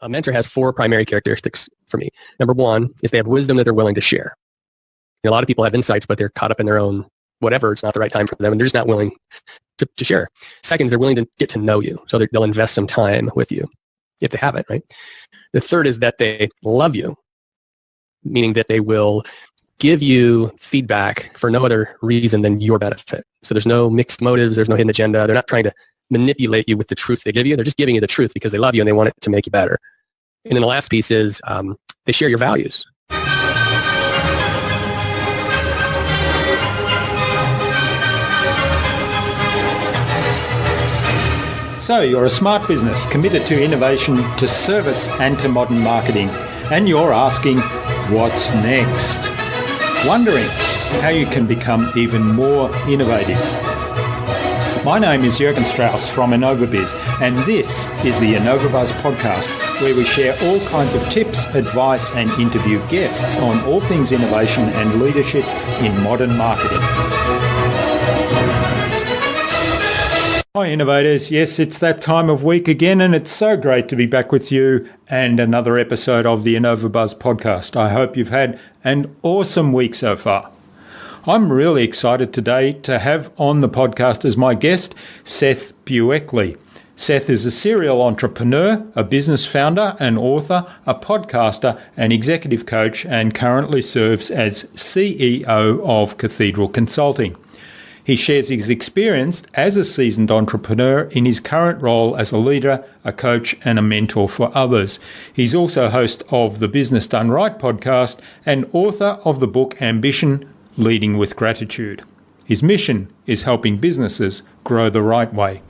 A mentor has four primary characteristics for me. Number one is they have wisdom that they're willing to share. A lot of people have insights, but they're caught up in their own whatever. It's not the right time for them, and they're just not willing to share. Second is they're willing to get to know you. So they'll invest some time with you if they have it, right? The third is that they love you, meaning that they will give you feedback for no other reason than your benefit. So there's no mixed motives. There's no hidden agenda. They're not trying to manipulate you with the truth they give you. They're just giving you the truth because they love you and they want it to make you better. And then the last piece is they share your values. So you're a smart business committed to innovation, to service and to modern marketing. And you're asking, what's next? Wondering how you can become even more innovative. My name is Jürgen Strauss from InnovaBuzz, and this is the InnovaBuzz podcast, where we share all kinds of tips, advice and interview guests on all things innovation and leadership in modern marketing. Hi innovators, yes, it's that time of week again, and it's so great to be back with you and another episode of the InnovaBuzz podcast. I hope you've had an awesome week so far. I'm really excited today to have on the podcast as my guest, Seth Buechley. Seth is a serial entrepreneur, a business founder, an author, a podcaster, an executive coach, and currently serves as CEO of Cathedral Consulting. He shares his experience as a seasoned entrepreneur in his current role as a leader, a coach, and a mentor for others. He's also host of the Business Done Right podcast and author of the book Ambition, Leading with Gratitude. His mission is helping businesses grow the right way.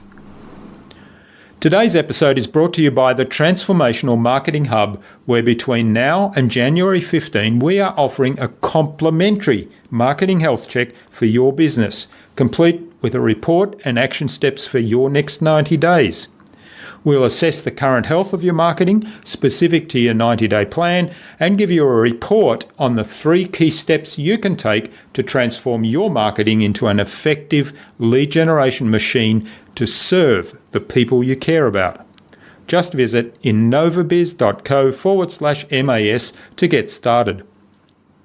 Today's episode is brought to you by the Transformational Marketing Hub, where between now and January 15, we are offering a complimentary marketing health check for your business, complete with a report and action steps for your next 90 days. We'll assess the current health of your marketing, specific to your 90-day plan, and give you a report on the 3 key steps you can take to transform your marketing into an effective lead generation machine to serve the people you care about. Just visit innovabiz.co/MAS to get started.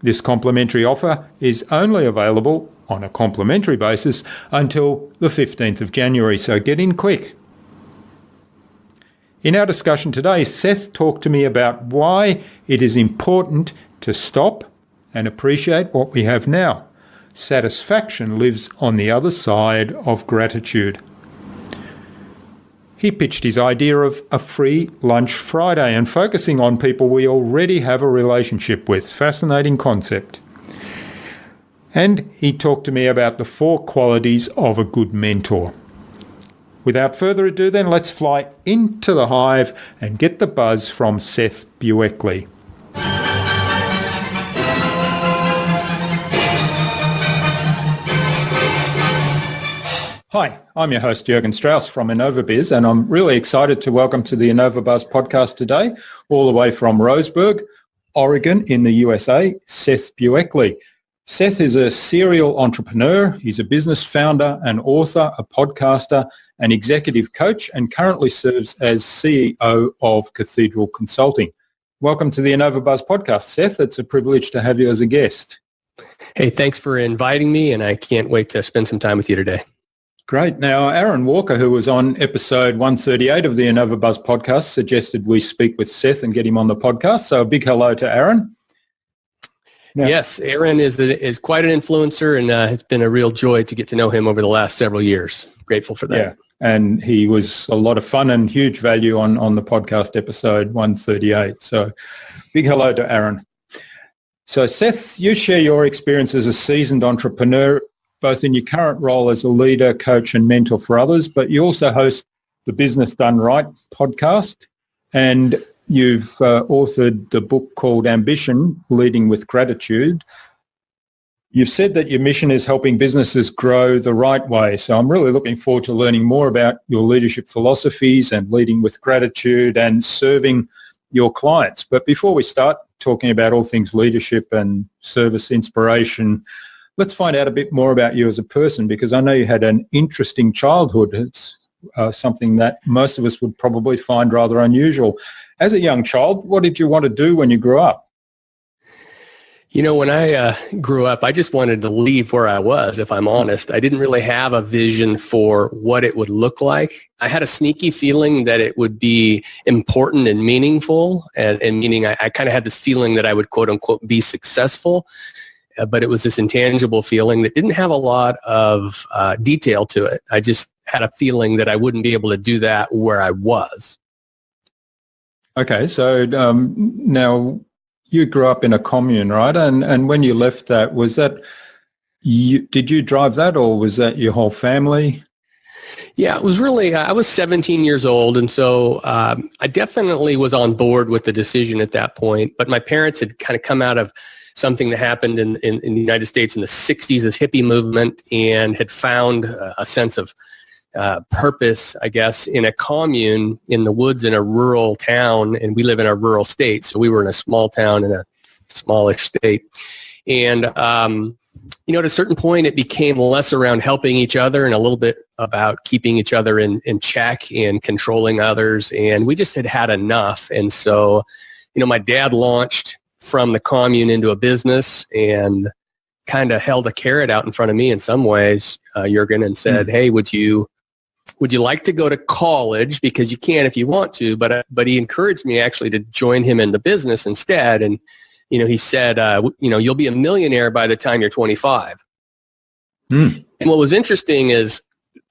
This complimentary offer is only available on a complimentary basis until the 15th of January, so get in quick. In our discussion today, Seth talked to me about why it is important to stop and appreciate what we have now. Satisfaction lives on the other side of gratitude. He pitched his idea of a free lunch Friday and focusing on people we already have a relationship with. Fascinating concept. And he talked to me about the 4 qualities of a good mentor. Without further ado then, let's fly into the hive and get the buzz from Seth Buechley. Hi, I'm your host Jürgen Strauss from InnovaBuzz, and I'm really excited to welcome to the InnovaBuzz podcast today, all the way from Roseburg, Oregon in the USA, Seth Buechley. Seth is a serial entrepreneur. He's a business founder, an author, a podcaster, an executive coach, and currently serves as CEO of Cathedral Consulting. Welcome to the InnovaBuzz podcast, Seth. It's a privilege to have you as a guest. Hey, thanks for inviting me, and I can't wait to spend some time with you today. Great. Now, Aaron Walker, who was on episode 138 of the InnovaBuzz podcast, suggested we speak with Seth and get him on the podcast. So a big hello to Aaron. Now, yes, Aaron is quite an influencer, and it's been a real joy to get to know him over the last several years. Grateful for that. Yeah, and he was a lot of fun and huge value on the podcast episode 138. So big hello to Aaron. So Seth, you share your experience as a seasoned entrepreneur, both in your current role as a leader, coach and mentor for others, but you also host the Business Done Right podcast, and you've authored the book called Ambition, Leading with Gratitude. You've said that your mission is helping businesses grow the right way. So I'm really looking forward to learning more about your leadership philosophies and leading with gratitude and serving your clients. But before we start talking about all things leadership and service inspiration, let's find out a bit more about you as a person, because I know you had an interesting childhood. something that most of us would probably find rather unusual. As a young child, what did you want to do when you grew up? When I grew up, I just wanted to leave where I was, if I'm honest. I didn't really have a vision for what it would look like. I had a sneaky feeling that it would be important and meaningful, and meaning I kind of had this feeling that I would, quote unquote, be successful. But it was this intangible feeling that didn't have a lot of detail to it. I just had a feeling that I wouldn't be able to do that where I was. Okay, so now you grew up in a commune, right? And when you left that, was that did you drive that, or was that your whole family? Yeah, it was really, I was 17 years old, and so I definitely was on board with the decision at that point. But my parents had kind of come out of something that happened in the United States in the 60s, this hippie movement, and had found a sense of purpose, I guess, in a commune in the woods in a rural town. And we live in a rural state, so we were in a small town in a smallish state. And, at a certain point, it became less around helping each other and a little bit about keeping each other in check and controlling others. And we just had enough. And so, my dad launched from the commune into a business and kind of held a carrot out in front of me in some ways, Jürgen, and said, hey, would you like to go to college? Because you can if you want to, but he encouraged me actually to join him in the business instead. And, he said, you'll be a millionaire by the time you're 25. And what was interesting is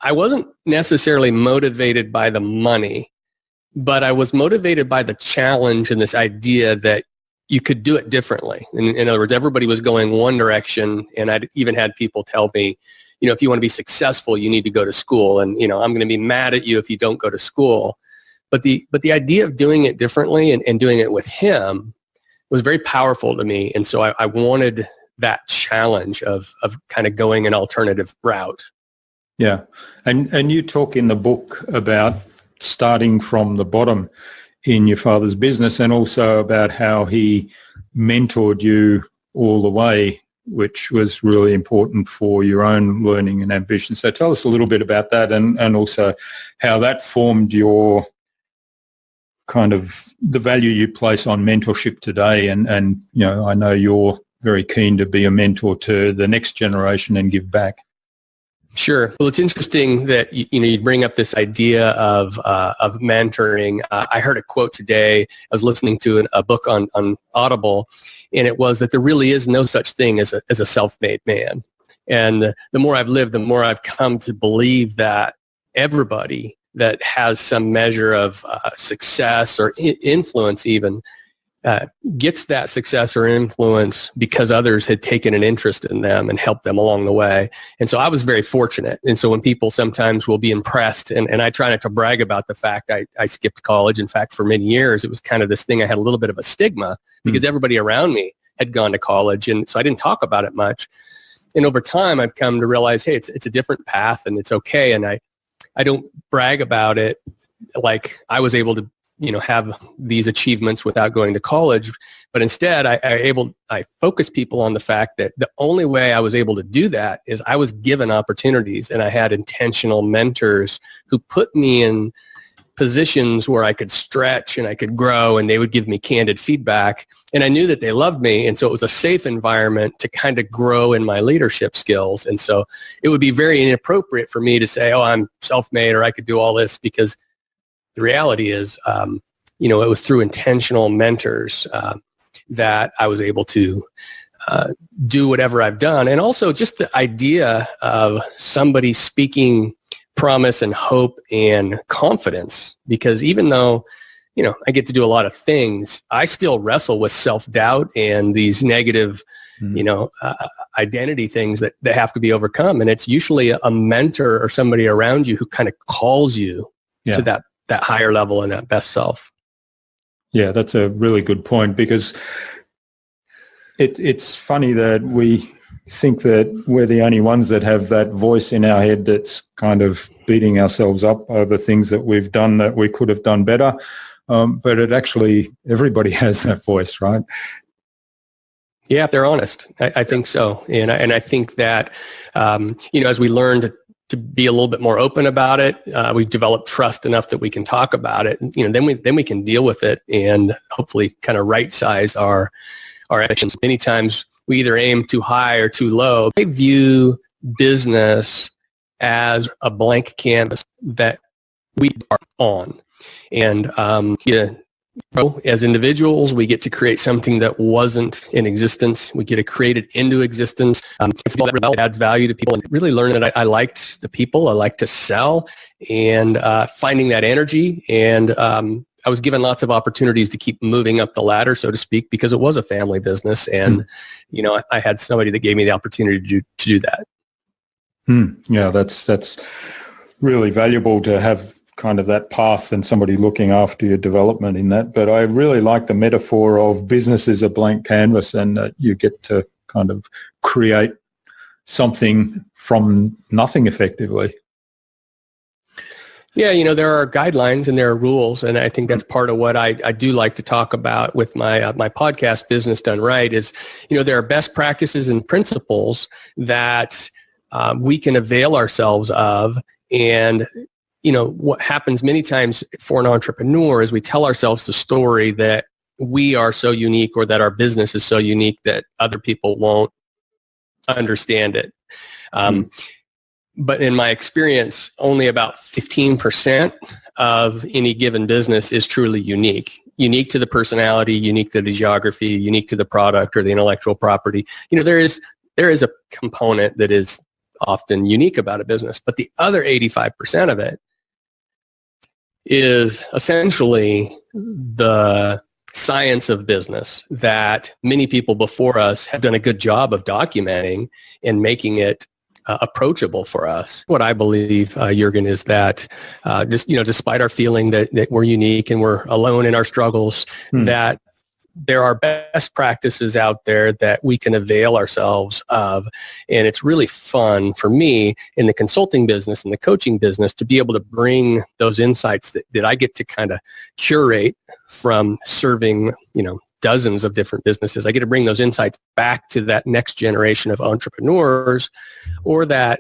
I wasn't necessarily motivated by the money, but I was motivated by the challenge and this idea that you could do it differently. In other words, everybody was going one direction, and I'd even had people tell me, if you want to be successful, you need to go to school, and I'm going to be mad at you if you don't go to school. But the idea of doing it differently and doing it with him was very powerful to me, and so I wanted that challenge of kind of going an alternative route. Yeah, and you talk in the book about starting from the bottom in your father's business, and also about how he mentored you all the way, which was really important for your own learning and ambition. So tell us a little bit about that, and also how that formed your kind of the value you place on mentorship today. And I know you're very keen to be a mentor to the next generation and give back. Sure. Well, it's interesting that you bring up this idea of mentoring. I heard a quote today. I was listening to a book on Audible, and it was that there really is no such thing as a self-made man. And the more I've lived, the more I've come to believe that everybody that has some measure of success or influence even gets that success or influence because others had taken an interest in them and helped them along the way. And so I was very fortunate. And so when people sometimes will be impressed, and I try not to brag about the fact I skipped college. In fact, for many years, it was kind of this thing. I had a little bit of a stigma because everybody around me had gone to college. And so I didn't talk about it much. And over time, I've come to realize, hey, it's a different path and it's okay. And I don't brag about it like I was able to have these achievements without going to college. But instead, I focus people on the fact that the only way I was able to do that is I was given opportunities, and I had intentional mentors who put me in positions where I could stretch and I could grow, and they would give me candid feedback. And I knew that they loved me. And so it was a safe environment to kind of grow in my leadership skills. And so it would be very inappropriate for me to say, oh, I'm self-made or I could do all this, because the reality is, it was through intentional mentors that I was able to do whatever I've done. And also just the idea of somebody speaking promise and hope and confidence, because even though, I get to do a lot of things, I still wrestle with self-doubt and these negative, identity things that have to be overcome. And it's usually a mentor or somebody around you who kind of calls you to that higher level and that best self. Yeah, that's a really good point, because it's funny that we think that we're the only ones that have that voice in our head that's kind of beating ourselves up over things that we've done that we could have done better. But everybody has that voice, right? Yeah, if they're honest. I think so. And I think that, as we learn to be a little bit more open about it. We've developed trust enough that we can talk about it. Then we can deal with it and hopefully kind of right size our actions. Many times we either aim too high or too low. I view business as a blank canvas that we are on. And as individuals, we get to create something that wasn't in existence. We get to create it into existence. If that adds value to people, and really learn that I liked the people, I like to sell, and finding that energy. And I was given lots of opportunities to keep moving up the ladder, so to speak, because it was a family business. And, I had somebody that gave me the opportunity to do that. Yeah, that's really valuable to have kind of that path and somebody looking after your development in that. But I really like the metaphor of business is a blank canvas, and that you get to kind of create something from nothing effectively. Yeah, there are guidelines and there are rules, and I think that's part of what I do like to talk about with my my podcast, Business Done Right, is, there are best practices and principles that we can avail ourselves of. And what happens many times for an entrepreneur is we tell ourselves the story that we are so unique, or that our business is so unique that other people won't understand it. But in my experience, only about 15% of any given business is truly unique to the personality, unique to the geography, unique to the product or the intellectual property. There is a component that is often unique about a business, but the other 85% of it is essentially the science of business that many people before us have done a good job of documenting and making it approachable for us. What I believe, Jürgen, is that despite our feeling that we're unique and we're alone in our struggles, that there are best practices out there that we can avail ourselves of. And it's really fun for me in the consulting business and the coaching business to be able to bring those insights that I get to kind of curate from serving, dozens of different businesses. I get to bring those insights back to that next generation of entrepreneurs, or that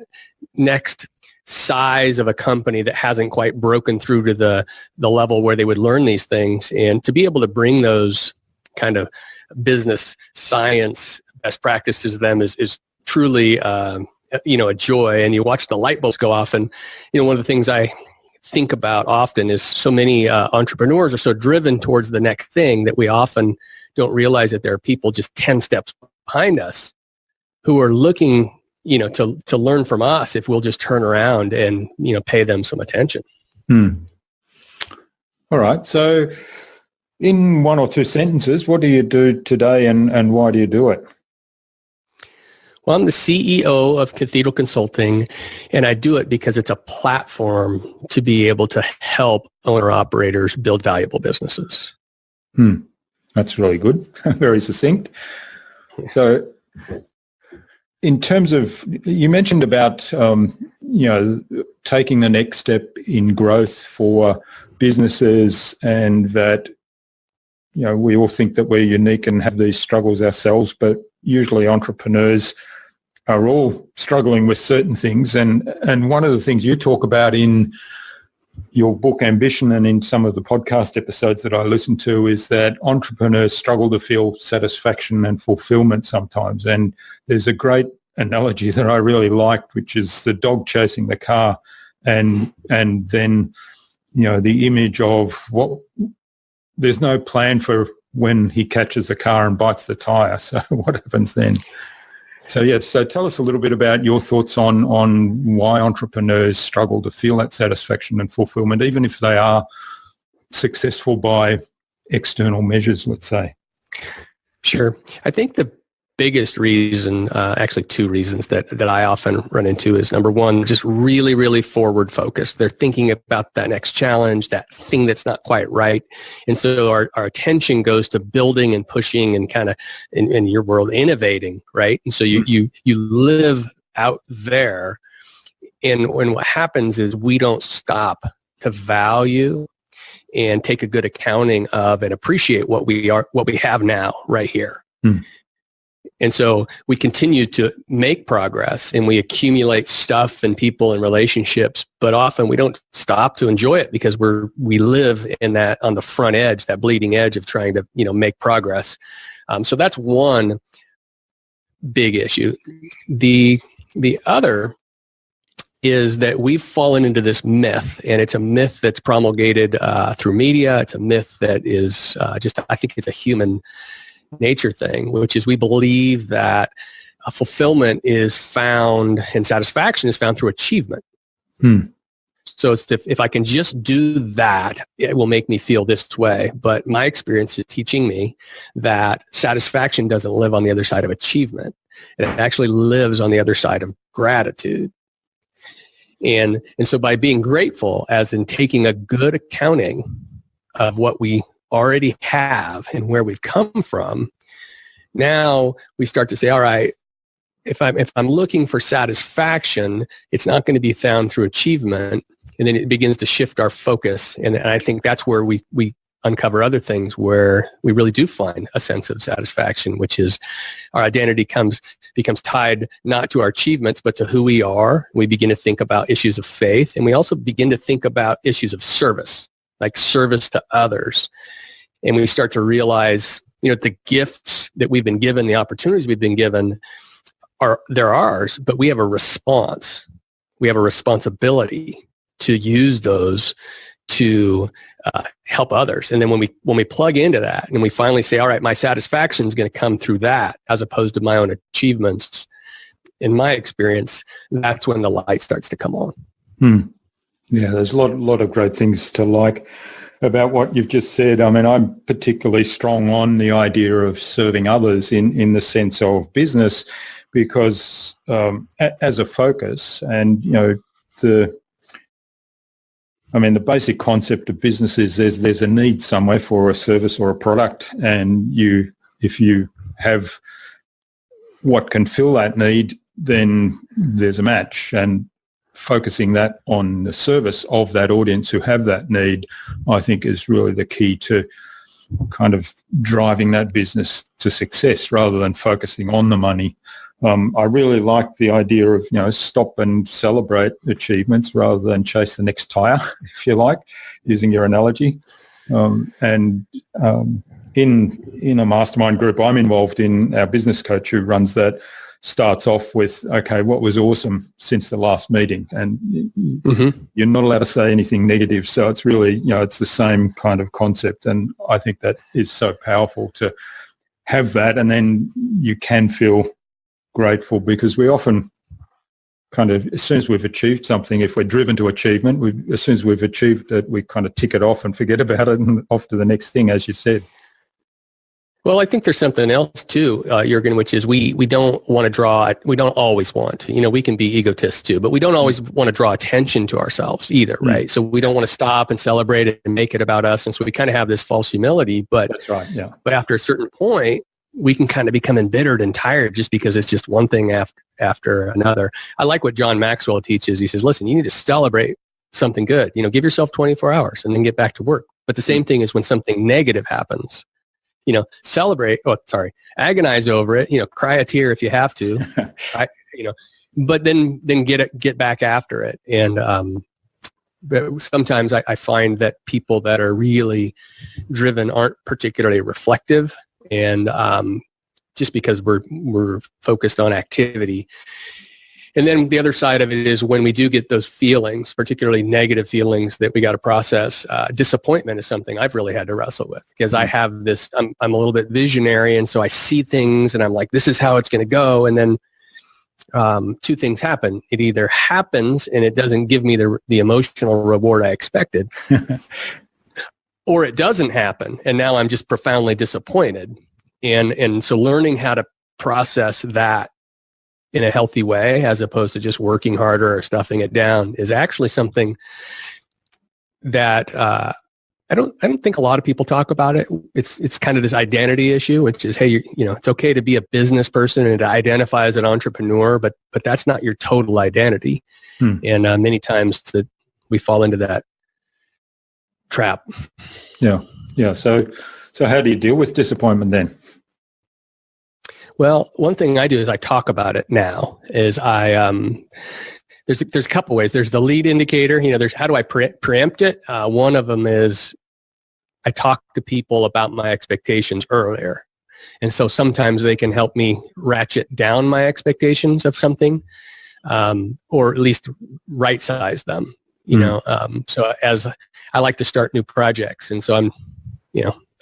next size of a company that hasn't quite broken through to the level where they would learn these things. And to be able to bring those kind of business science best practices to them is truly a joy. And you watch the light bulbs go off. And one of the things I think about often is so many entrepreneurs are so driven towards the next thing that we often don't realize that there are people just 10 steps behind us who are looking to learn from us if we'll just turn around and pay them some attention. All right, so in one or two sentences, what do you do today and why do you do it? Well, I'm the CEO of Cathedral Consulting, and I do it because it's a platform to be able to help owner-operators build valuable businesses. That's really good. Very succinct. So in terms of, you mentioned about, taking the next step in growth for businesses, and that, we all think that we're unique and have these struggles ourselves, but usually entrepreneurs are all struggling with certain things. And one of the things you talk about in your book Ambition and in some of the podcast episodes that I listen to is that entrepreneurs struggle to feel satisfaction and fulfillment sometimes. And there's a great analogy that I really liked, which is the dog chasing the car, and then, the image of what there's no plan for when he catches the car and bites the tire. So what happens then? So tell us a little bit about your thoughts on why entrepreneurs struggle to feel that satisfaction and fulfillment, even if they are successful by external measures, let's say. Sure. I think the biggest reason, actually two reasons that I often run into is, number one, just really, really forward focused. They're thinking about that next challenge, that thing that's not quite right. And so our attention goes to building and pushing and kind of, in your world, innovating, right? And so you live out there. And what happens is we don't stop to value and take a good accounting of and appreciate what we have now right here. And so we continue to make progress and we accumulate stuff and people and relationships, but often we don't stop to enjoy it because we live in that on the front edge, that bleeding edge of trying to, make progress. So that's one big issue. The other is that we've fallen into this myth, and it's a myth that's promulgated through media. It's a myth that is I think it's a human nature thing, which is we believe that fulfillment is found and satisfaction is found through achievement. So it's if I can just do that, it will make me feel this way. But my experience is teaching me that satisfaction doesn't live on the other side of achievement. It actually lives on the other side of gratitude. And so by being grateful, as in taking a good accounting of what we already have and where we've come from, now we start to say, all right, if I'm looking for satisfaction, it's not going to be found through achievement. And then it begins to shift our focus. And I think that's where we uncover other things where we really do find a sense of satisfaction, which is our identity becomes tied not to our achievements, but to who we are. We begin to think about issues of faith. And we also begin to think about issues of service, like service to others. And we start to realize, the gifts that we've been given, the opportunities we've been given, they're ours, but we have a response. We have a responsibility to use those to help others. And then when we plug into that and we finally say, all right, my satisfaction is going to come through that as opposed to my own achievements, in my experience, that's when the light starts to come on. Yeah, there's a lot of great things to like about what you've just said. I mean, I'm particularly strong on the idea of serving others in the sense of business because as a focus and, the basic concept of business is there's a need somewhere for a service or a product, and if you have what can fill that need, then there's a match. And focusing that on the service of that audience who have that need, I think is really the key to kind of driving that business to success rather than focusing on the money. I really like the idea of, stop and celebrate achievements rather than chase the next tire, if you like, using your analogy. In a mastermind group I'm involved in, our business coach who runs that starts off with, okay, what was awesome since the last meeting? And you're not allowed to say anything negative. So it's really, it's the same kind of concept. And I think that is so powerful to have that. And then you can feel grateful because we often kind of, as soon as we've achieved something, if we're driven to achievement, as soon as we've achieved it, we kind of tick it off and forget about it and off to the next thing, as you said. Well, I think there's something else too, Jürgen, which is we don't want to draw, we don't always want to, we can be egotists too, but we don't always want to draw attention to ourselves either, right? So we don't want to stop and celebrate it and make it about us. And so we kind of have this false humility, but that's right, yeah. But after a certain point, we can kind of become embittered and tired just because it's just one thing after another. I like what John Maxwell teaches. He says, listen, you need to celebrate something good, give yourself 24 hours and then get back to work. But the same thing is when something negative happens, agonize over it, cry a tear if you have to, but then get back after it. And but sometimes I find that people that are really driven aren't particularly reflective, and just because we're focused on activity. And then the other side of it is when we do get those feelings, particularly negative feelings that we got to process, disappointment is something I've really had to wrestle with because I have this, I'm a little bit visionary. And so I see things and I'm like, this is how it's going to go. And then two things happen. It either happens and it doesn't give me the emotional reward I expected, or it doesn't happen. And now I'm just profoundly disappointed. And so learning how to process that in a healthy way, as opposed to just working harder or stuffing it down, is actually something that I don't think a lot of people talk about it. It's kind of this identity issue, which is, hey, it's okay to be a business person and to identify as an entrepreneur, but that's not your total identity. And many times that we fall into that trap. Yeah. So how do you deal with disappointment then? Well, one thing I do is I talk about it now. Is there's a couple ways. There's the lead indicator. There's how do I preempt it? One of them is I talk to people about my expectations earlier. And so sometimes they can help me ratchet down my expectations of something, or at least right size them, so as I like to start new projects. And so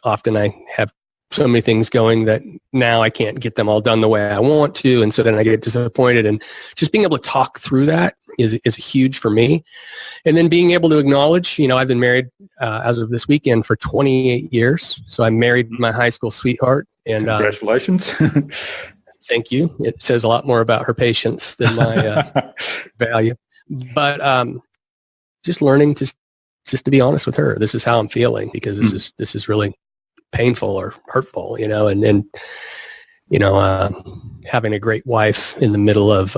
often I have so many things going that now I can't get them all done the way I want to. And so then I get disappointed, and just being able to talk through that is huge for me. And then being able to acknowledge, I've been married as of this weekend for 28 years. So I married my high school sweetheart. And congratulations. Thank you. It says a lot more about her patience than my value. But just learning just to be honest with her. This is how I'm feeling, because this is really painful or hurtful, and having a great wife in the middle of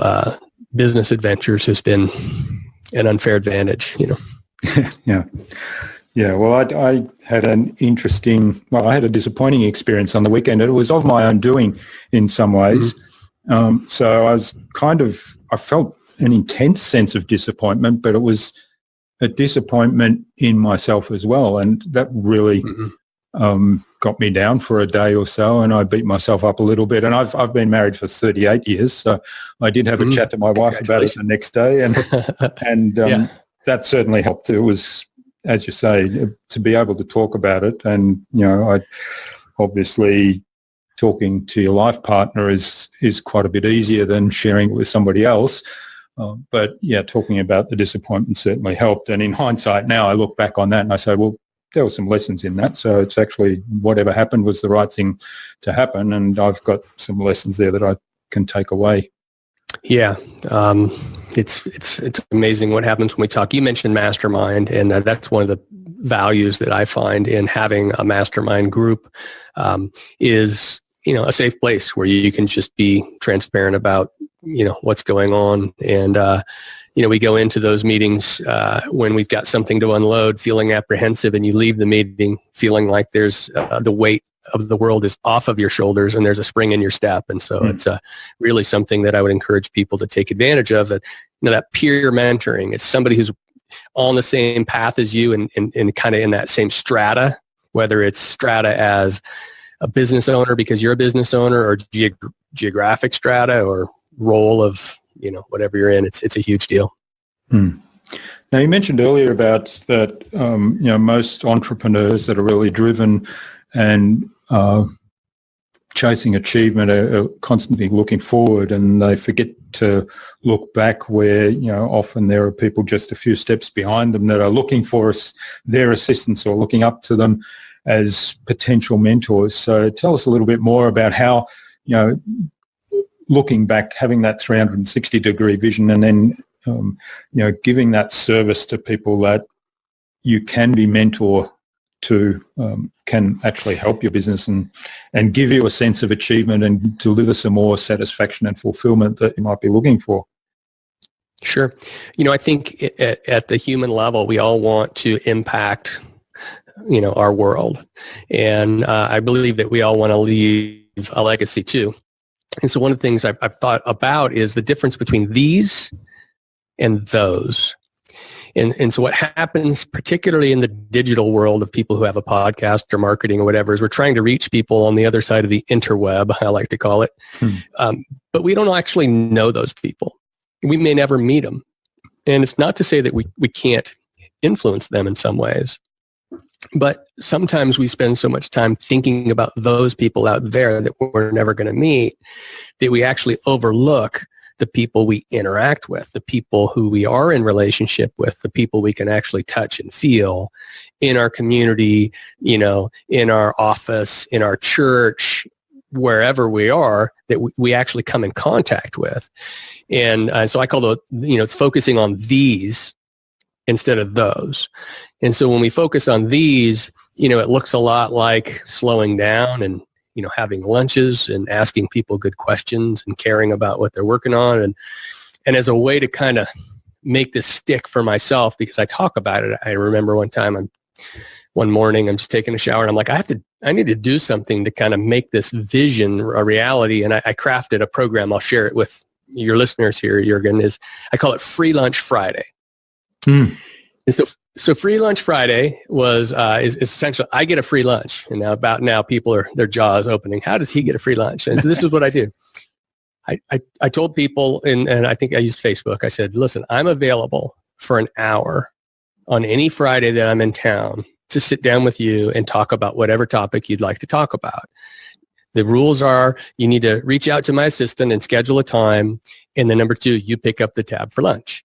business adventures has been an unfair advantage, Yeah. Well, I had I had a disappointing experience on the weekend. It was of my own doing in some ways. So I felt an intense sense of disappointment, but it was a disappointment in myself as well. And that really got me down for a day or so, and I beat myself up a little bit. And I've been married for 38 years, so I did have a chat to my wife about it the next day, and that certainly helped. It was, as you say, to be able to talk about it. And I obviously talking to your life partner is quite a bit easier than sharing it with somebody else. But talking about the disappointment certainly helped. And in hindsight now, I look back on that and I say, well, there were some lessons in that. So it's actually whatever happened was the right thing to happen. And I've got some lessons there that I can take away. Yeah. It's amazing what happens when we talk. You mentioned mastermind, and that's one of the values that I find in having a mastermind group, is, a safe place where you can just be transparent about, what's going on. And, we go into those meetings when we've got something to unload, feeling apprehensive, and you leave the meeting feeling like there's the weight of the world is off of your shoulders and there's a spring in your step. And so it's really something that I would encourage people to take advantage of. That peer mentoring. It's somebody who's on the same path as you and kind of in that same strata, whether it's strata as a business owner because you're a business owner, or geographic strata or role of, whatever you're in. It's a huge deal. Now, you mentioned earlier about that, most entrepreneurs that are really driven and chasing achievement are constantly looking forward, and they forget to look back where, often there are people just a few steps behind them that are looking for their assistance or looking up to them as potential mentors. So tell us a little bit more about how, looking back, having that 360-degree vision, and then, giving that service to people that you can be mentor to, can actually help your business and give you a sense of achievement and deliver some more satisfaction and fulfillment that you might be looking for. Sure. I think at the human level, we all want to impact, our world. And I believe that we all want to leave a legacy too. And so one of the things I've thought about is the difference between these and those. And so what happens, particularly in the digital world of people who have a podcast or marketing or whatever, is we're trying to reach people on the other side of the interweb, I like to call it. But we don't actually know those people. We may never meet them. And it's not to say that we can't influence them in some ways. But sometimes we spend so much time thinking about those people out there that we're never going to meet that we actually overlook the people we interact with, the people who we are in relationship with, the people we can actually touch and feel in our community, in our office, in our church, wherever we are, that we actually come in contact with. And so I call it's focusing on these instead of those. And so when we focus on these, it looks a lot like slowing down and, having lunches and asking people good questions and caring about what they're working on. And as a way to kind of make this stick for myself, because I talk about it. I remember one morning I'm just taking a shower and I'm like, I I need to do something to kind of make this vision a reality. And I crafted a program. I'll share it with your listeners here, Jürgen. I call it Free Lunch Friday. And so Free Lunch Friday is essentially, I get a free lunch. And now people their jaws opening. How does he get a free lunch? And so this is what I do. I told people, and I think I used Facebook. I said, listen, I'm available for an hour on any Friday that I'm in town to sit down with you and talk about whatever topic you'd like to talk about. The rules are you need to reach out to my assistant and schedule a time. And then number 2, you pick up the tab for lunch.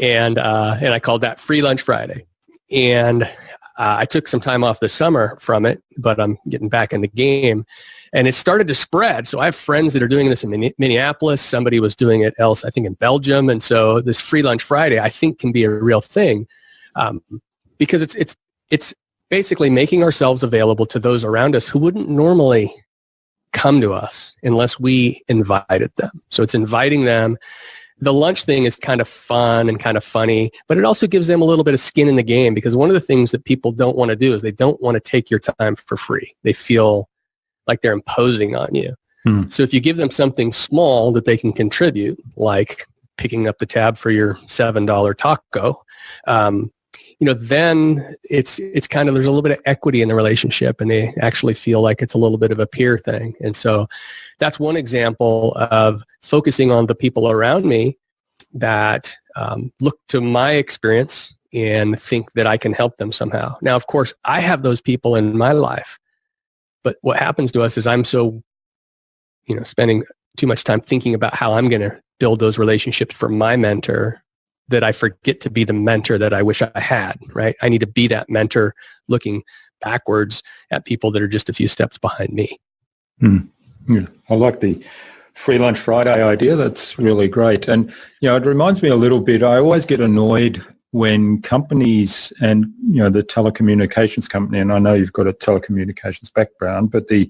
And I called that Free Lunch Friday. And I took some time off this summer from it, but I'm getting back in the game. And it started to spread. So I have friends that are doing this in Minneapolis. Somebody was doing it else, I think, in Belgium. And so this Free Lunch Friday, I think, can be a real thing because it's basically making ourselves available to those around us who wouldn't normally come to us unless we invited them. So it's inviting them. The lunch thing is kind of fun and kind of funny, but it also gives them a little bit of skin in the game because one of the things that people don't want to do is they don't want to take your time for free. They feel like they're imposing on you. So if you give them something small that they can contribute, like picking up the tab for your $7 taco, then it's kind of, there's a little bit of equity in the relationship and they actually feel like it's a little bit of a peer thing. And so that's one example of focusing on the people around me that look to my experience and think that I can help them somehow. Now, of course, I have those people in my life, but what happens to us is I'm so, spending too much time thinking about how I'm going to build those relationships for my mentor that I forget to be the mentor that I wish I had, right? I need to be that mentor looking backwards at people that are just a few steps behind me. Yeah, I like the Free Lunch Friday idea. That's really great. And, it reminds me a little bit, I always get annoyed when companies and, the telecommunications company, and I know you've got a telecommunications background, but the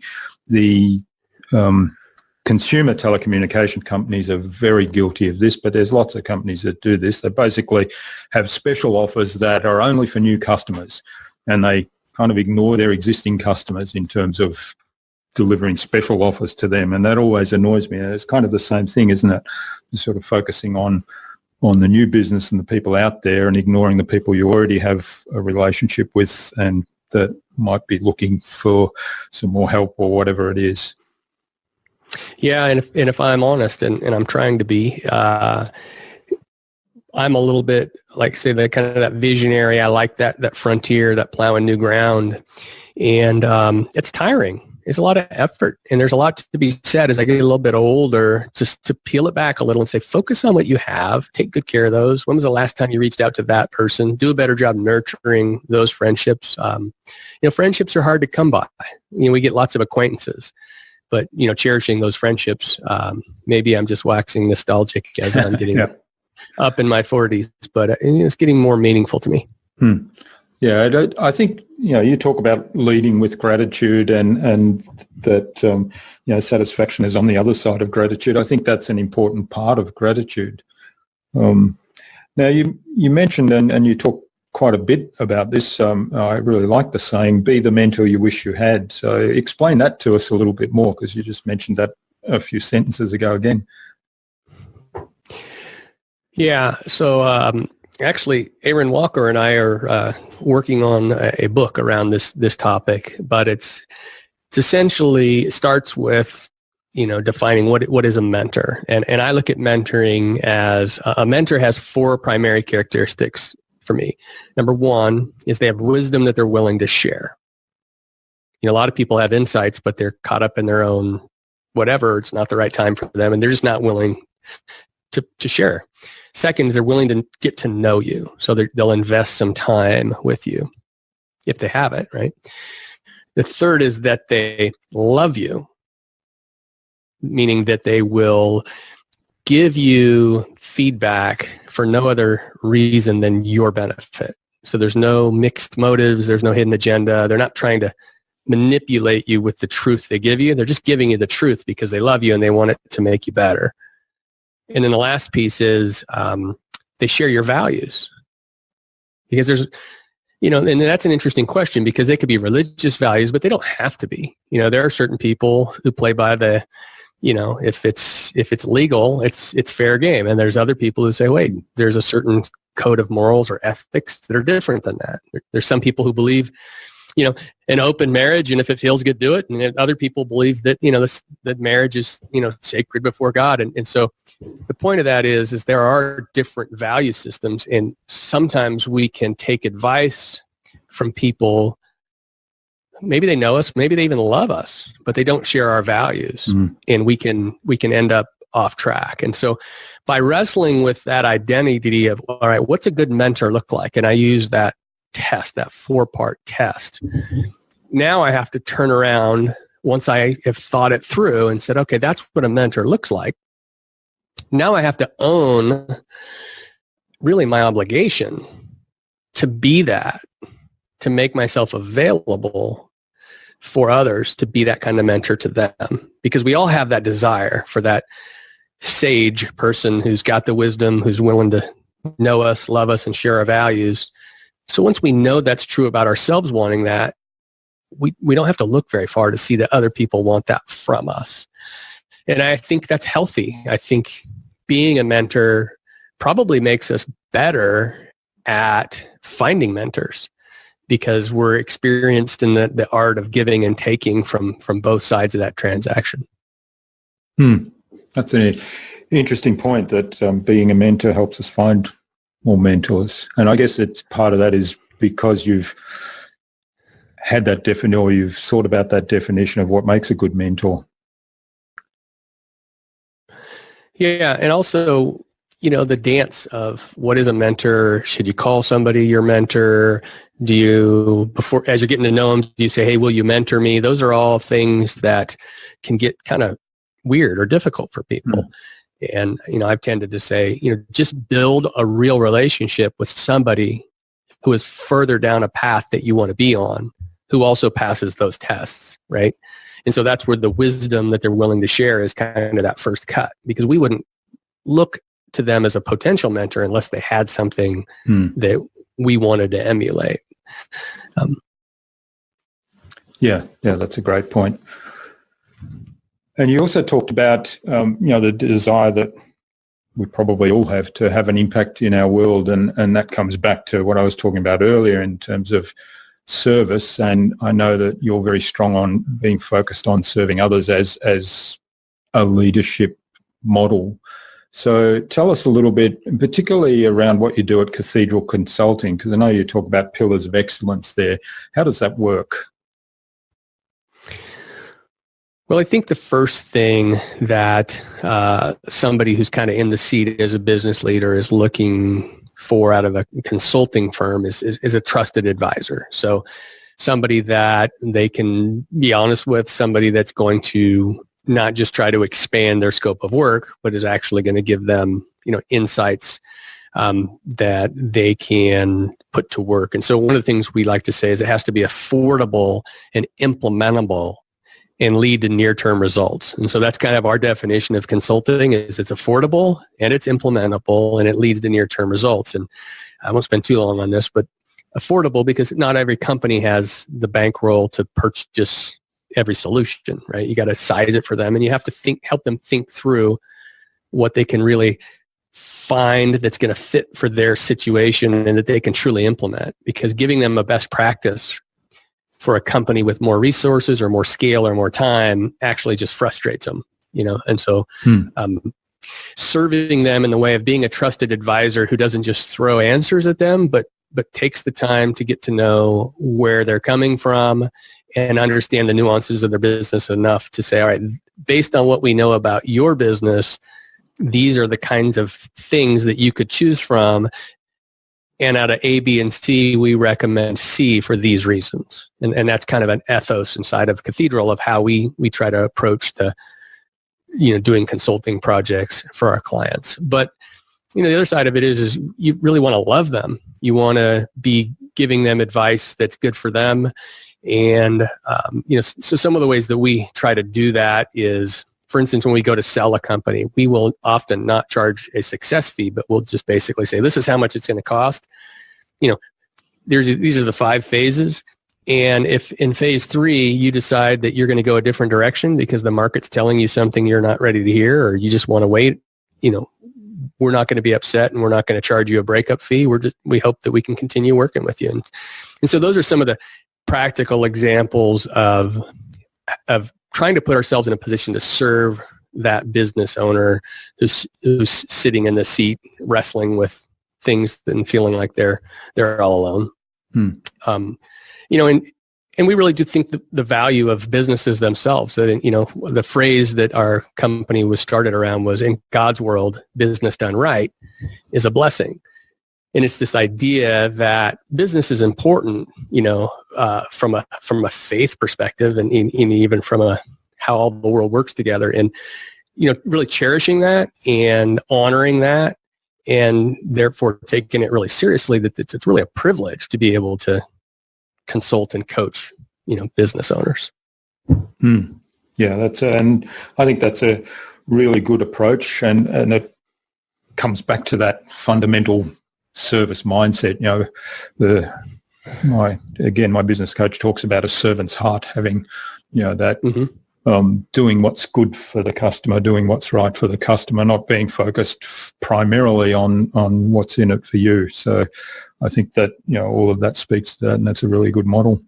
consumer telecommunication companies are very guilty of this, but there's lots of companies that do this. They basically have special offers that are only for new customers, and they kind of ignore their existing customers in terms of delivering special offers to them, and that always annoys me. And it's kind of the same thing, isn't it? You're sort of focusing on the new business and the people out there and ignoring the people you already have a relationship with and that might be looking for some more help or whatever it is. Yeah, and if I'm honest, and I'm trying to be, I'm a little bit like, say, that kind of that visionary. I like that frontier, that plowing new ground, and it's tiring. It's a lot of effort, and there's a lot to be said as I get a little bit older, just to peel it back a little and say, focus on what you have, take good care of those. When was the last time you reached out to that person? Do a better job nurturing those friendships. Friendships are hard to come by. We get lots of acquaintances. But, cherishing those friendships, maybe I'm just waxing nostalgic as I'm getting up in my 40s, but it's getting more meaningful to me. Yeah, I think, you talk about leading with gratitude and that, satisfaction is on the other side of gratitude. I think that's an important part of gratitude. Now, you mentioned and you talked quite a bit about this. I really like the saying, be the mentor you wish you had. So explain that to us a little bit more, because you just mentioned that a few sentences ago again. Yeah. So actually, Aaron Walker and I are working on a book around this topic, but it's essentially starts with, defining what is a mentor. And I look at mentoring as a mentor has 4 primary characteristics for me. Number 1 is they have wisdom that they're willing to share. A lot of people have insights, but they're caught up in their own whatever. It's not the right time for them, and they're just not willing to share. Second is they're willing to get to know you. So they'll invest some time with you if they have it, right? The third is that they love you, meaning that they will give you feedback for no other reason than your benefit. So there's no mixed motives. There's no hidden agenda. They're not trying to manipulate you with the truth they give you. They're just giving you the truth because they love you and they want it to make you better. And then the last piece is they share your values. Because And that's an interesting question because they could be religious values, but they don't have to be. There are certain people who play by the, if it's legal, it's fair game. And there's other people who say, wait, there's a certain code of morals or ethics that are different than that. There's some people who believe, an open marriage, and if it feels good, do it. And other people believe that, that marriage is, sacred before God. And so the point of that is there are different value systems, and sometimes we can take advice from people. Maybe they know us, maybe they even love us, but they don't share our values, and we can end up off track. And so by wrestling with that identity of, all right, what's a good mentor look like? And I use that test, that 4-part test. Now I have to turn around once I have thought it through and said, okay, that's what a mentor looks like. Now I have to own really my obligation to be that, to make myself available for others to be that kind of mentor to them. Because we all have that desire for that sage person who's got the wisdom, who's willing to know us, love us, and share our values. So once we know that's true about ourselves wanting that, we don't have to look very far to see that other people want that from us. And I think that's healthy. I think being a mentor probably makes us better at finding mentors because we're experienced in the art of giving and taking from both sides of that transaction. That's an interesting point that being a mentor helps us find more mentors. And I guess it's part of that is because you've had that definition, or you've thought about that definition of what makes a good mentor. Yeah. And also, the dance of what is a mentor? Should you call somebody your mentor? Do you, as you're getting to know them, do you say, hey, will you mentor me? Those are all things that can get kind of weird or difficult for people. And, I've tended to say, just build a real relationship with somebody who is further down a path that you want to be on, who also passes those tests, right? And so that's where the wisdom that they're willing to share is kind of that first cut, because we wouldn't look to them as a potential mentor unless they had something that we wanted to emulate. Yeah, that's a great point. And you also talked about, the desire that we probably all have to have an impact in our world. And that comes back to what I was talking about earlier in terms of service. And I know that you're very strong on being focused on serving others as a leadership model. So tell us a little bit, particularly around what you do at Cathedral Consulting, because I know you talk about pillars of excellence there. How does that work? Well, I think the first thing that somebody who's kind of in the seat as a business leader is looking for out of a consulting firm is a trusted advisor. So somebody that they can be honest with, somebody that's going to not just try to expand their scope of work, but is actually going to give them, insights that they can put to work. And so one of the things we like to say is it has to be affordable and implementable and lead to near-term results. And so that's kind of our definition of consulting is it's affordable and it's implementable and it leads to near-term results. And I won't spend too long on this, but affordable because not every company has the bankroll to purchase every solution, right? You got to size it for them and you have to help them think through what they can really find that's going to fit for their situation and that they can truly implement, because giving them a best practice for a company with more resources or more scale or more time actually just frustrates them, and so serving them in the way of being a trusted advisor who doesn't just throw answers at them, but takes the time to get to know where they're coming from and understand the nuances of their business enough to say, all right, based on what we know about your business, these are the kinds of things that you could choose from. And out of A, B, and C, we recommend C for these reasons. And that's kind of an ethos inside of Cathedral of how we try to approach doing consulting projects for our clients. But, the other side of it is you really want to love them. You want to be giving them advice that's good for them. And, so some of the ways that we try to do that is, for instance, when we go to sell a company, we will often not charge a success fee, but we'll just basically say, this is how much it's going to cost. these are the 5 phases. And if in phase 3, you decide that you're going to go a different direction because the market's telling you something you're not ready to hear, or you just want to wait, we're not going to be upset and we're not going to charge you a breakup fee. We hope that we can continue working with you. And so those are some of the practical examples of trying to put ourselves in a position to serve that business owner who's sitting in the seat wrestling with things and feeling like they're all alone. And we really do think the value of businesses themselves, that, the phrase that our company was started around was, in God's world, business done right is a blessing. And it's this idea that business is important, from a faith perspective and even from how all the world works together, and, really cherishing that and honoring that, and therefore taking it really seriously, that it's really a privilege to be able to consult and coach, business owners. Yeah, and I think that's a really good approach, and it comes back to that fundamental service mindset. My business coach talks about a servant's heart, having, that doing what's good for the customer, doing what's right for the customer, not being focused primarily on what's in it for you. So I think that, all of that speaks to that, and that's a really good model.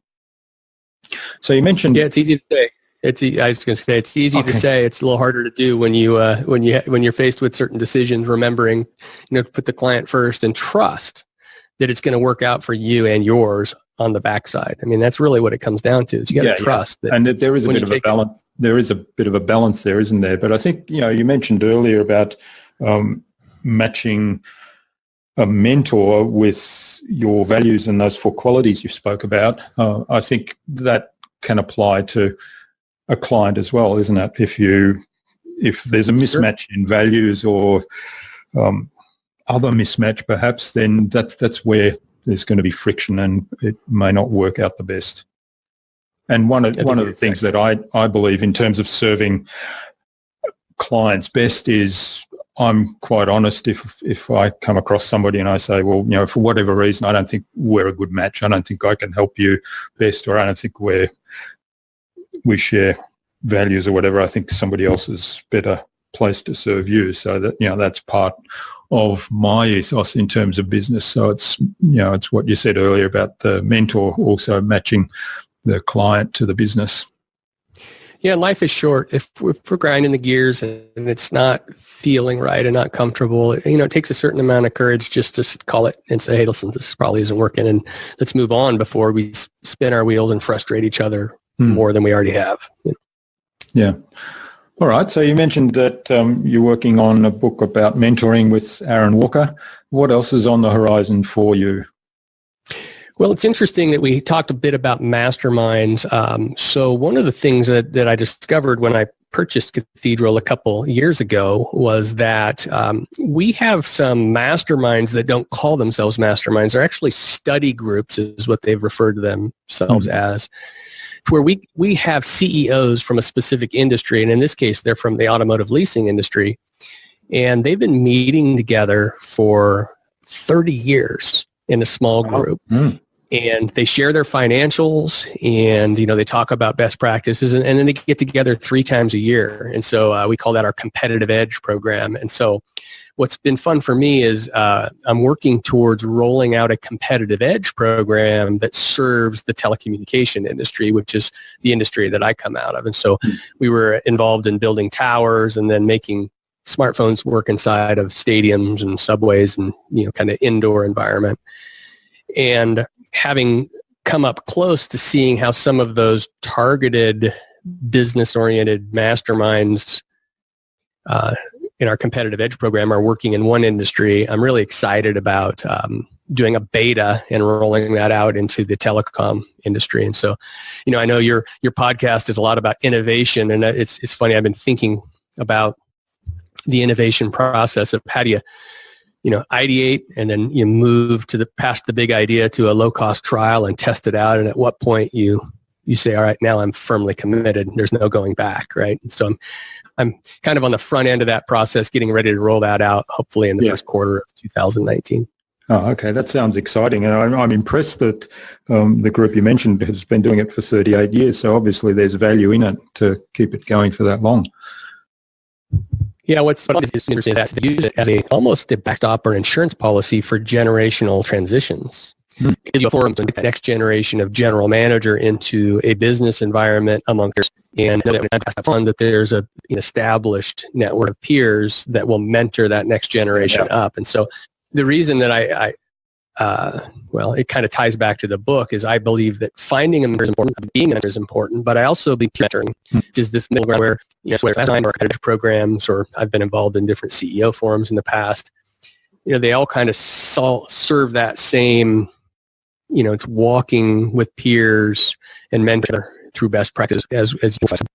So you mentioned... Yeah, it's easy to say. I was going to say, it's easy to say. It's a little harder to do when you're faced with certain decisions, remembering, to put the client first and trust that it's going to work out for you and yours on the backside. I mean, that's really what it comes down to, is you got to trust. That, and there is a bit of a balance. There is a bit of a balance there, isn't there? But I think, you mentioned earlier about matching a mentor with your values and those 4 qualities you spoke about. I think that can apply to a client as well, isn't it? If there's a mismatch in values or other mismatch, perhaps, then that's where there's going to be friction, and it may not work out the best. And one of the things that I believe in terms of serving clients best is, I'm quite honest. If I come across somebody and I say, well, for whatever reason, I don't think we're a good match, I don't think I can help you best, or I don't think we share values or whatever, I think somebody else is better placed to serve you. So that, that's part of my ethos in terms of business. So it's what you said earlier about the mentor also matching the client to the business. Yeah, life is short. If we're grinding the gears and it's not feeling right and not comfortable, it takes a certain amount of courage just to call it and say, hey, listen, this probably isn't working, and let's move on before we spin our wheels and frustrate each other more than we already have. Yeah. All right. So you mentioned that you're working on a book about mentoring with Aaron Walker. What else is on the horizon for you? Well, it's interesting that we talked a bit about masterminds. So one of the things that I discovered when I purchased Cathedral a couple years ago was that we have some masterminds that don't call themselves masterminds. They're actually study groups, is what they've referred to themselves as, where we have CEOs from a specific industry. And in this case, they're from the automotive leasing industry. And they've been meeting together for 30 years in a small group. And they share their financials, and, they talk about best practices, and then they get together 3 times a year. And so we call that our competitive edge program. And so what's been fun for me is I'm working towards rolling out a competitive edge program that serves the telecommunication industry, which is the industry that I come out of. And so we were involved in building towers and then making smartphones work inside of stadiums and subways and, kind of indoor environment. And having come up close to seeing how some of those targeted business-oriented masterminds in our competitive edge program are working in one industry, I'm really excited about doing a beta and rolling that out into the telecom industry. And so, I know your podcast is a lot about innovation, and it's funny, I've been thinking about the innovation process of how do you ideate, and then you move past the big idea to a low-cost trial and test it out. And at what point you say, all right, now I'm firmly committed. There's no going back, right? And so I'm kind of on the front end of that process, getting ready to roll that out, hopefully in the first quarter of 2019. Oh, okay. That sounds exciting. And I'm impressed that the group you mentioned has been doing it for 38 years. So obviously there's value in it to keep it going for that long. Yeah, what's interesting is that they use it as almost a backstop or insurance policy for generational transitions. It gives you a forum to get the next generation of general manager into a business environment among peers, and that there's an established network of peers that will mentor that next generation up. And so the reason that it kind of ties back to the book is I believe that finding a mentor is important, being a mentor is important, but I also believe mentoring is this middle ground where, whether it's or competitive programs, or I've been involved in different CEO forums in the past, they all kind of serve that same, it's walking with peers and mentor through best practice as you said.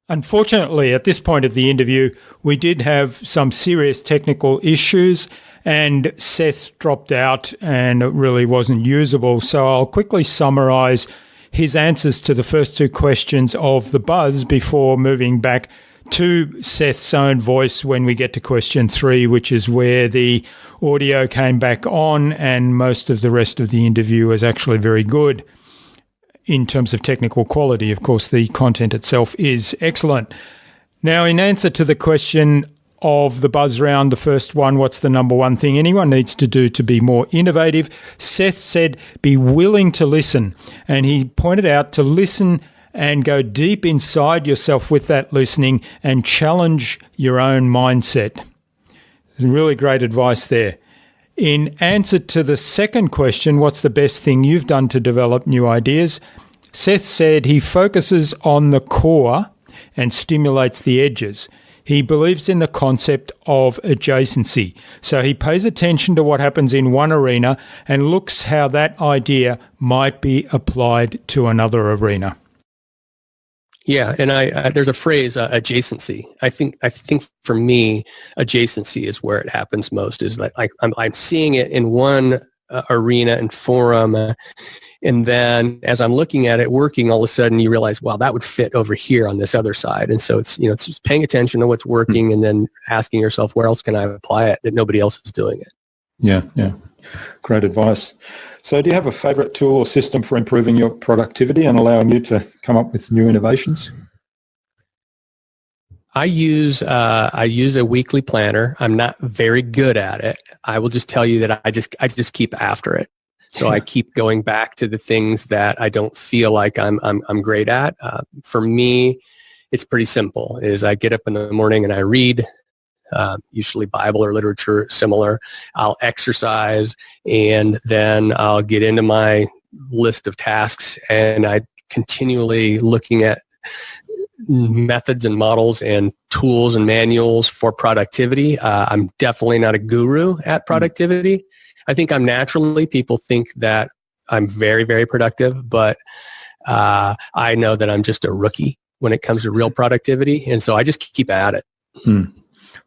Unfortunately, at this point of the interview, we did have some serious technical issues and Seth dropped out and it really wasn't usable. So I'll quickly summarize his answers to the first two questions of the buzz before moving back to Seth's own voice when we get to question 3, which is where the audio came back on and most of the rest of the interview was actually very good. In terms of technical quality, of course, the content itself is excellent. Now, in answer to the question of the buzz round, the first one, what's the number one thing anyone needs to do to be more innovative? Seth said, be willing to listen. And he pointed out to listen and go deep inside yourself with that listening and challenge your own mindset. Really great advice there. In answer to the second question, what's the best thing you've done to develop new ideas? Seth said he focuses on the core and stimulates the edges. He believes in the concept of adjacency. So he pays attention to what happens in one arena and looks how that idea might be applied to another arena. Yeah, and I there's a phrase, adjacency. I think for me, adjacency is where it happens most. Is that I'm seeing it in one arena and forum, and then as I'm looking at it working, all of a sudden you realize, wow, that would fit over here on this other side. And so it's it's just paying attention to what's working, and then asking yourself, where else can I apply it that nobody else is doing it? Yeah. Great advice. So do you have a favorite tool or system for improving your productivity and allowing you to come up with new innovations? I use a weekly planner. I'm not very good at it. I will just tell you that I just keep after it. So I keep going back to the things that I don't feel like I'm great at. For me, it's pretty simple. Is I get up in the morning and I read. Usually Bible or literature similar. I'll exercise, and then I'll get into my list of tasks, and I continually looking at methods and models and tools and manuals for productivity. I'm definitely not a guru at productivity. I think people think that I'm very, very productive, but I know that I'm just a rookie when it comes to real productivity, and so I just keep at it.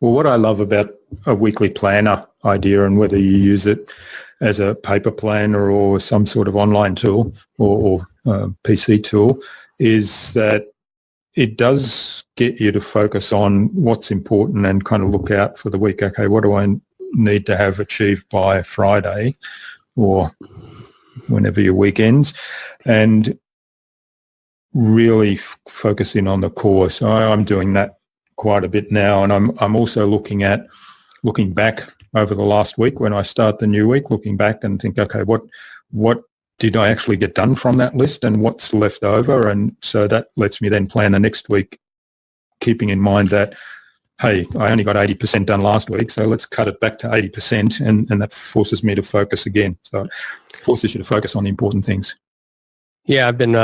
Well, what I love about a weekly planner idea, and whether you use it as a paper planner or some sort of online tool or PC tool, is that it does get you to focus on what's important and kind of look out for the week. Okay, what do I need to have achieved by Friday or whenever your week ends? And really focus in on the core. So I'm doing that quite a bit now, and I'm also looking back over the last week when I start the new week, looking back and think, okay, what did I actually get done from that list and what's left over? And so that lets me then plan the next week, keeping in mind that, hey, I only got 80% done last week, so let's cut it back to 80%, and that forces me to focus again. So it forces you to focus on the important things. Yeah, I've been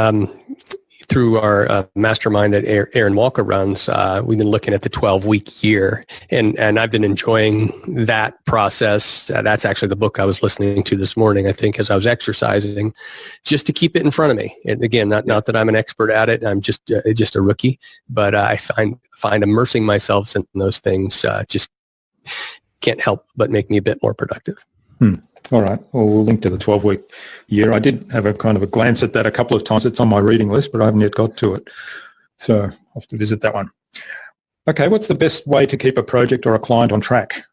through our mastermind that Aaron Walker runs, we've been looking at the 12-week year, and I've been enjoying that process. That's actually the book I was listening to this morning, I think, as I was exercising, just to keep it in front of me. And again, not that I'm an expert at it, I'm just a rookie, but I find immersing myself in those things just can't help but make me a bit more productive. All right. Well, we'll link to the 12-week year. I did have a kind of a glance at that a couple of times. It's on my reading list, but I haven't yet got to it. So I'll have to visit that one. Okay. What's the best way to keep a project or a client on track?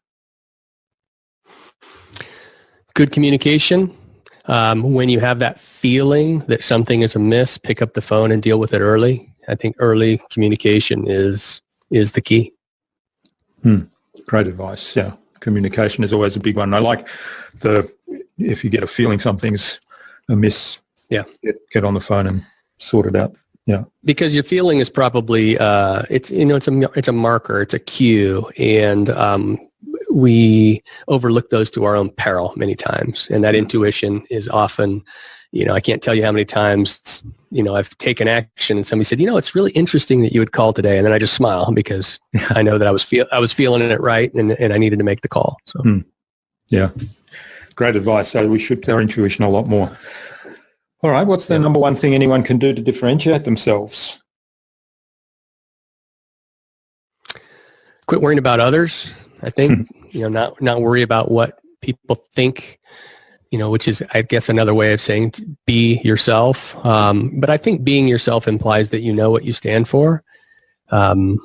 Good communication. When you have that feeling that something is amiss, pick up the phone and deal with it early. I think early communication is the key. Great advice. Yeah. Communication is always a big one. I like if you get a feeling something's amiss, get on the phone and sort it out. Yeah. Because your feeling is probably, it's a marker, it's a cue, and we overlook those to our own peril many times. And that intuition is often, I can't tell you how many times, I've taken action and somebody said, it's really interesting that you would call today. And then I just smile because I know that I was feeling it right and I needed to make the call. So, yeah, great advice. So we should tell our intuition a lot more. All right. What's the number one thing anyone can do to differentiate themselves? Quit worrying about others. I think, not worry about what people think, which is, I guess, another way of saying be yourself. But I think being yourself implies that you know what you stand for, and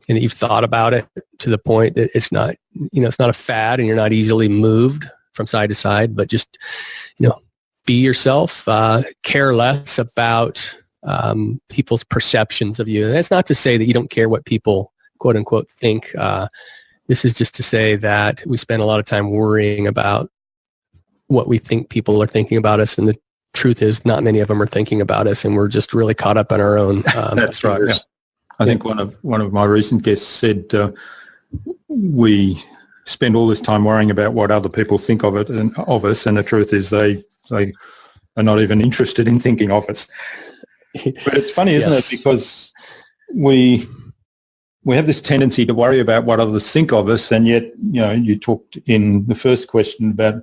that you've thought about it to the point that it's not, it's not a fad and you're not easily moved from side to side, but just, be yourself, care less about people's perceptions of you. And that's not to say that you don't care what people, quote unquote, think. This is just to say that we spend a lot of time worrying about what we think people are thinking about us. And the truth is not many of them are thinking about us, and we're just really caught up in our own. That's right. Yeah. I think one of my recent guests said we spend all this time worrying about what other people think of it and of us, and the truth is they are not even interested in thinking of us. But it's funny, isn't it? Because we have this tendency to worry about what others think of us, and yet, you talked in the first question about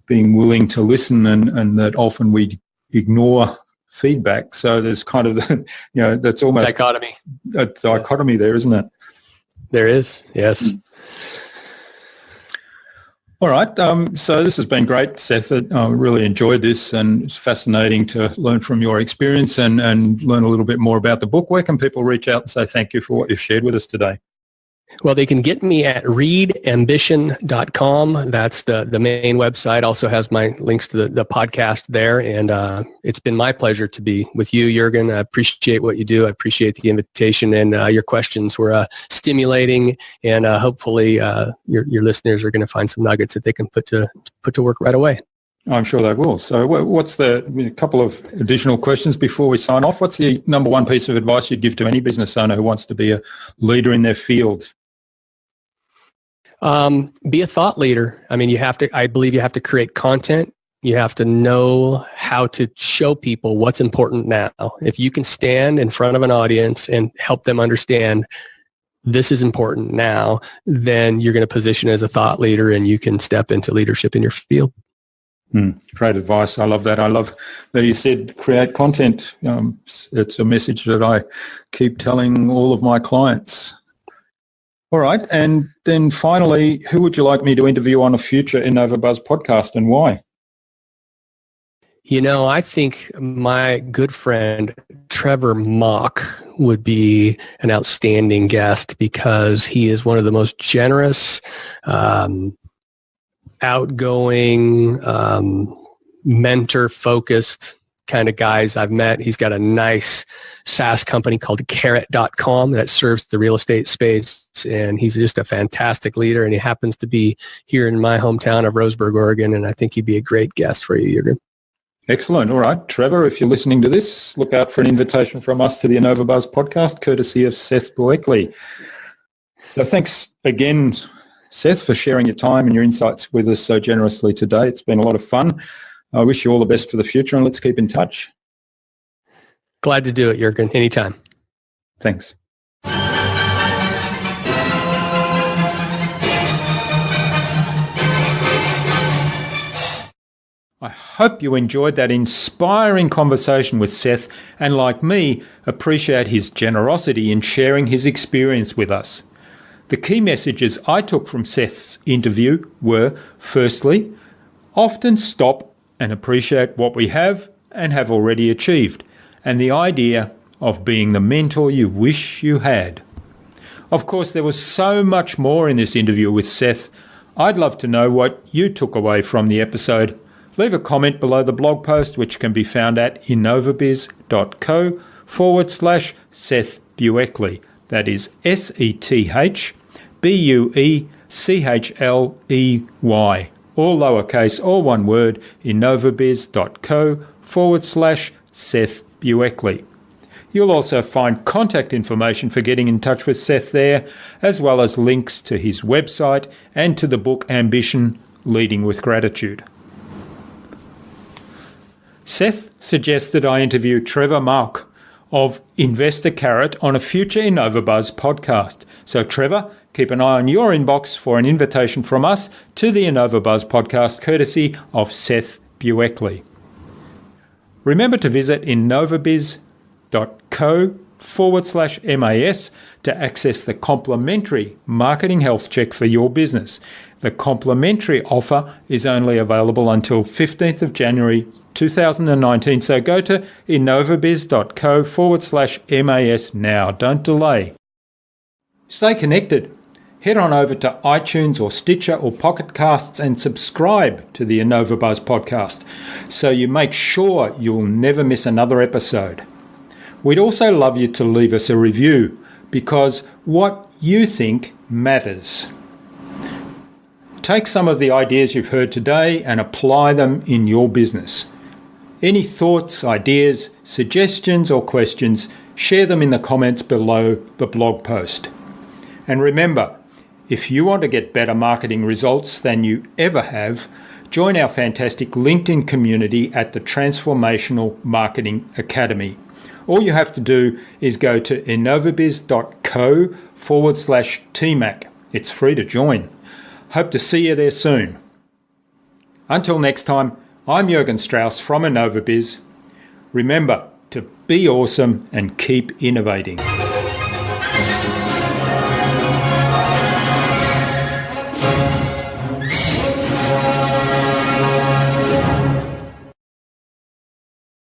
being willing to listen, and that often we ignore feedback. So there's kind of that's almost a dichotomy there, isn't it? There is, yes. All right. So this has been great, Seth. I really enjoyed this, and it's fascinating to learn from your experience and learn a little bit more about the book. Where can people reach out and say thank you for what you've shared with us today? Well, they can get me at readambition.com. That's the main website. Also has my links to the podcast there. And it's been my pleasure to be with you, Jürgen. I appreciate what you do. I appreciate the invitation, and your questions were stimulating. And hopefully your listeners are going to find some nuggets that they can put to work right away. I'm sure they will. So what's a couple of additional questions before we sign off? What's the number one piece of advice you'd give to any business owner who wants to be a leader in their field? Be a thought leader. I mean, I believe you have to create content. You have to know how to show people what's important now. If you can stand in front of an audience and help them understand this is important now, then you're going to position as a thought leader and you can step into leadership in your field. Great advice. I love that. I love that you said create content. It's a message that I keep telling all of my clients. All right. And then finally, who would you like me to interview on a future InnovaBuzz podcast, and why? I think my good friend Trevor Mock would be an outstanding guest because he is one of the most generous, outgoing, mentor-focused kind of guys I've met. He's got a nice SaaS company called Carrot.com that serves the real estate space, and he's just a fantastic leader, and he happens to be here in my hometown of Roseburg, Oregon, and I think he'd be a great guest for you, Jürgen. Excellent. All right, Trevor, if you're listening to this, look out for an invitation from us to the InnovaBuzz podcast, courtesy of Seth Buechley. So thanks again, Seth, for sharing your time and your insights with us so generously today. It's been a lot of fun. I wish you all the best for the future, and let's keep in touch. Glad to do it, Jürgen. Anytime. Thanks. I hope you enjoyed that inspiring conversation with Seth, and like me, appreciate his generosity in sharing his experience with us. The key messages I took from Seth's interview were, firstly, often stop and appreciate what we have and have already achieved, and the idea of being the mentor you wish you had. Of course, there was so much more in this interview with Seth. I'd love to know what you took away from the episode. Leave a comment below the blog post, which can be found at innovabiz.co/Seth Buechley. That is SethBuechley, all lowercase, all one word, innovabiz.co/Seth Buechley. You'll also find contact information for getting in touch with Seth there, as well as links to his website and to the book Ambition, Leading with Gratitude. Seth suggested I interview Trevor Mauch of Investor Carrot on a future InnovaBuzz podcast. So Trevor, keep an eye on your inbox for an invitation from us to the InnovaBuzz podcast, courtesy of Seth Buechley. Remember to visit innovabiz.co/MAS to access the complimentary marketing health check for your business. The complimentary offer is only available until 15th of January 2019, so go to innovabiz.co/MAS now. Don't delay. Stay connected. Head on over to iTunes or Stitcher or Pocket Casts and subscribe to the InnovaBuzz podcast so you make sure you'll never miss another episode. We'd also love you to leave us a review because what you think matters. Take some of the ideas you've heard today and apply them in your business. Any thoughts, ideas, suggestions or questions, share them in the comments below the blog post. And remember, if you want to get better marketing results than you ever have, join our fantastic LinkedIn community at the Transformational Marketing Academy. All you have to do is go to innovabiz.co/TMAC. It's free to join. Hope to see you there soon. Until next time, I'm Jürgen Strauss from InnovaBiz. Remember to be awesome and keep innovating.